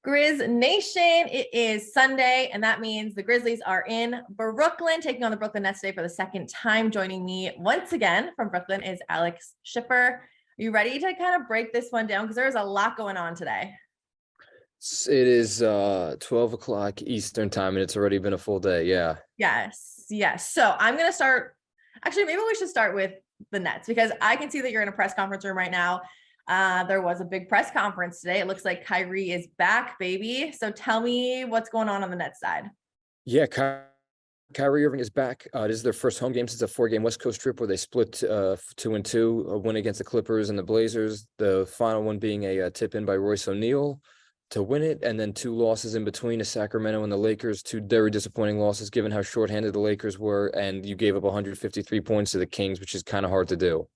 Grizz Nation, it is Sunday, and that means the Grizzlies are in Brooklyn, taking on the Brooklyn Nets today for the second time. Joining me once again from Brooklyn is Alex Schiffer. Are you ready to kind of break this one down? Because there's a lot going on today. It is 12 o'clock Eastern time, and it's already been a full day. Yeah. Yes. So I'm going to start. Actually, maybe we should start with the Nets, because I can see that you're in a press conference room right now. There was a big press conference today. It looks like Kyrie is back, baby. So tell me what's going on the Nets side. Yeah, Kyrie Irving is back. This is their first home game since a 4-game West Coast trip where they split 2-2, a win against the Clippers and the Blazers. The final one being a tip in by Royce O'Neal to win it, and then 2 losses in between to Sacramento and the Lakers. 2 very disappointing losses given how shorthanded the Lakers were, and you gave up 153 points to the Kings, which is kind of hard to do.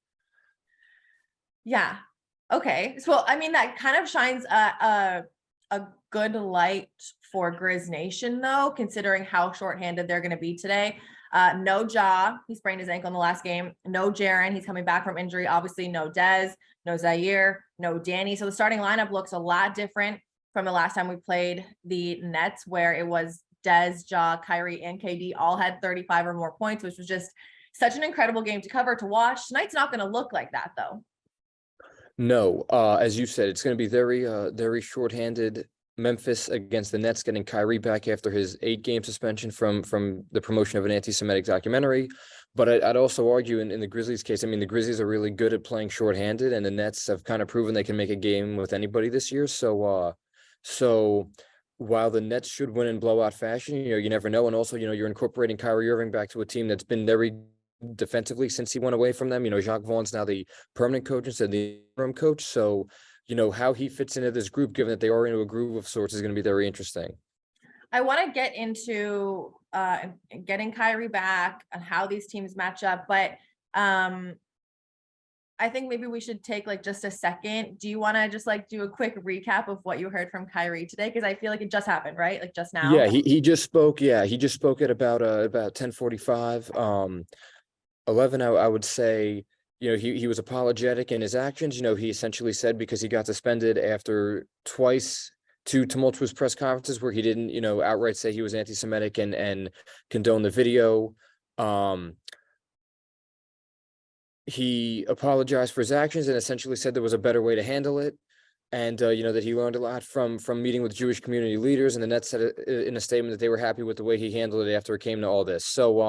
Yeah. Okay. So, I mean, that kind of shines a good light for Grizz Nation, though, considering how shorthanded they're going to be today. No Ja, he sprained his ankle in the last game. No Jaren, he's coming back from injury. Obviously, no Dez, no Zaire, no Danny. So the starting lineup looks a lot different from the last time we played the Nets, where it was Dez, Ja, Kyrie, and KD all had 35 or more points, which was just such an incredible game to cover, to watch. Tonight's not going to look like that, though. No, as you said, it's going to be very shorthanded. Memphis against the Nets, getting Kyrie back after his 8-game suspension from the promotion of an anti-Semitic documentary. But I'd also argue in the Grizzlies case, I mean, the Grizzlies are really good at playing shorthanded, and the Nets have kind of proven they can make a game with anybody this year. So while the Nets should win in blowout fashion, you never know. And also, you're incorporating Kyrie Irving back to a team that's been very defensively since he went away from them. Jacques Vaughn's now the permanent coach instead of the interim coach. So, how he fits into this group, given that they are into a groove of sorts, is going to be very interesting. I want to get into getting Kyrie back and how these teams match up, but I think maybe we should take just a second. Do you want to just do a quick recap of what you heard from Kyrie today? Because I feel like it just happened, right? Just now. Yeah, he just spoke. Yeah, he just spoke at about 10:45. 11, I would say, he was apologetic in his actions. He essentially said, because he got suspended after 2 tumultuous press conferences where he didn't, outright say he was anti-Semitic and condone the video. He apologized for his actions and essentially said there was a better way to handle it. And, that he learned a lot from meeting with Jewish community leaders. And the Nets said in a statement that they were happy with the way he handled it after it came to all this. So,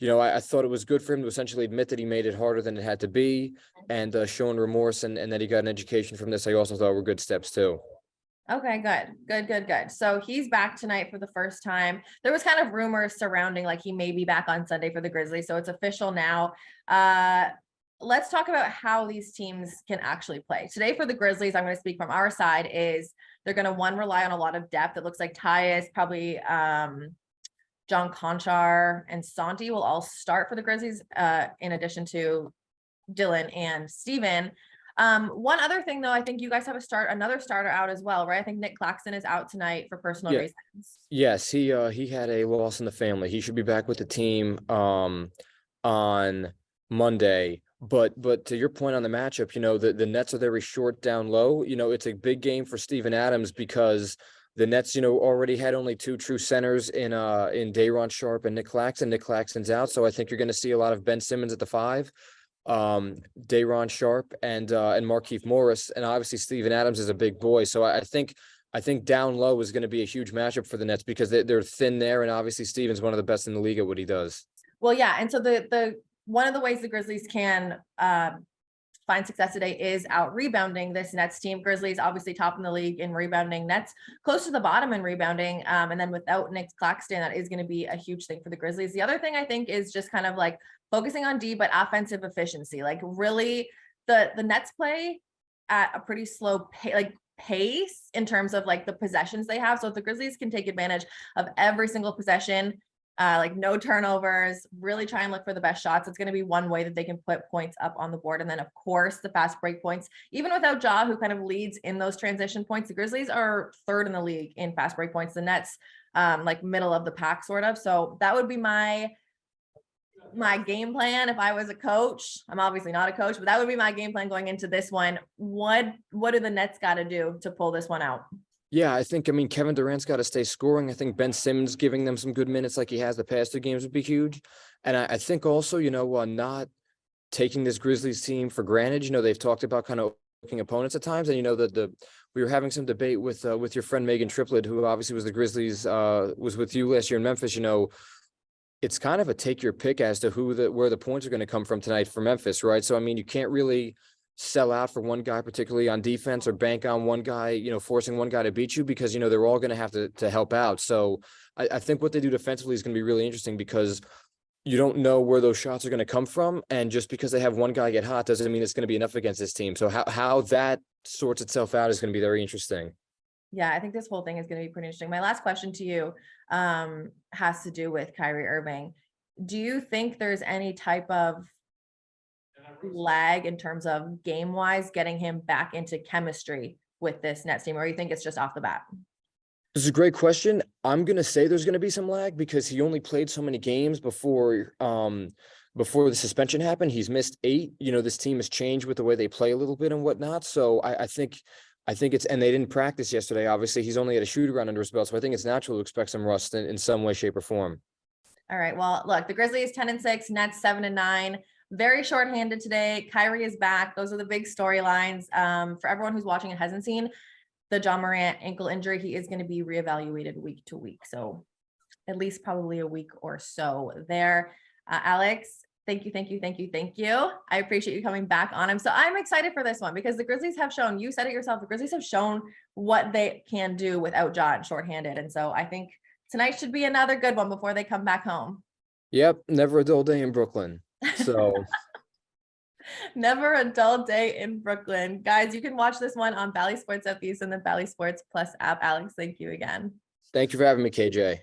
I thought it was good for him to essentially admit that he made it harder than it had to be, and showing remorse and that he got an education from this, I also thought were good steps too. Okay, good. So he's back tonight for the first time. There was kind of rumors surrounding he may be back on Sunday for the Grizzlies, so it's official now. Let's talk about how these teams can actually play. Today for the Grizzlies, I'm going to speak from our side, is they're going to, rely on a lot of depth. It looks like Tyus, probably John Conchar, and Santi will all start for the Grizzlies, in addition to Dylan and Steven. One other thing, though, I think you guys have another starter out as well, right? I think Nick Claxton is out tonight for personal reasons. Yes, he had a loss in the family. He should be back with the team on Monday. But to your point on the matchup, the Nets are very short down low. It's a big game for Steven Adams because the Nets, already had only 2 true centers in Day'Ron Sharpe and Nick Claxton. Nick Claxton's out, so I think you're going to see a lot of Ben Simmons at the 5, Day'Ron Sharpe and Markieff Morris, and obviously Steven Adams is a big boy. So I think down low is going to be a huge matchup for the Nets because they're thin there, and obviously Steven's one of the best in the league at what he does. Well, yeah, and so the one of the ways the Grizzlies can find success today is out rebounding this Nets team. Grizzlies obviously top in the league in rebounding, Nets close to the bottom in rebounding. And then without Nick Claxton, that is going to be a huge thing for the Grizzlies. The other thing I think is just kind of focusing on D, but offensive efficiency. Really the Nets play at a pretty slow pace in terms of the possessions they have. So if the Grizzlies can take advantage of every single possession, no turnovers, really try and look for the best shots, it's going to be one way that they can put points up on the board. And then, of course, the fast break points, even without Ja, who kind of leads in those transition points, the Grizzlies are 3rd in the league in fast break points. The Nets, middle of the pack, sort of. So that would be my game plan if I was a coach. I'm obviously not a coach, but that would be my game plan going into this one. What do the Nets got to do to pull this one out? Yeah, I mean, Kevin Durant's got to stay scoring. I think Ben Simmons giving them some good minutes like he has the past 2 games would be huge. And I think also, not taking this Grizzlies team for granted. They've talked about kind of looking opponents at times. And we were having some debate with your friend Megan Triplett, who obviously was the Grizzlies, was with you last year in Memphis. It's kind of a take your pick as to where the points are going to come from tonight for Memphis, right? So I mean, you can't really sell out for one guy, particularly on defense, or bank on one guy, forcing one guy to beat you, because they're all going to have to help out. So I think what they do defensively is going to be really interesting, because you don't know where those shots are going to come from, and just because they have one guy get hot doesn't mean it's going to be enough against this team. So how that sorts itself out is going to be very interesting. Yeah, I think this whole thing is going to be pretty interesting. My last question to you has to do with Kyrie Irving. Do you think there's any type of lag in terms of game wise getting him back into chemistry with this Nets team, or you think it's just off the bat? This is a great question. I'm going to say there's going to be some lag, because he only played so many games before the suspension happened. He's missed 8. This team has changed with the way they play a little bit and whatnot. So I think it's, and they didn't practice yesterday. Obviously, he's only had a shoot around under his belt. So I think it's natural to expect some rust in some way, shape, or form. All right. Well, look, the Grizzlies 10-6, Nets 7-9. Very shorthanded today. Kyrie is back. Those are the big storylines. For everyone who's watching and hasn't seen the John Morant ankle injury, he is going to be reevaluated week to week. So at least probably a week or so there. Alex, thank you. I appreciate you coming back on. I'm excited for this one, because the Grizzlies have shown, you said it yourself, the Grizzlies have shown what they can do without John shorthanded. And so I think tonight should be another good one before they come back home. Yep. Never a dull day in Brooklyn. So never a dull day in Brooklyn. Guys, you can watch this one on Bally Sports Southeast and the Bally Sports Plus app. Alex, thank you again. Thank you for having me, KJ.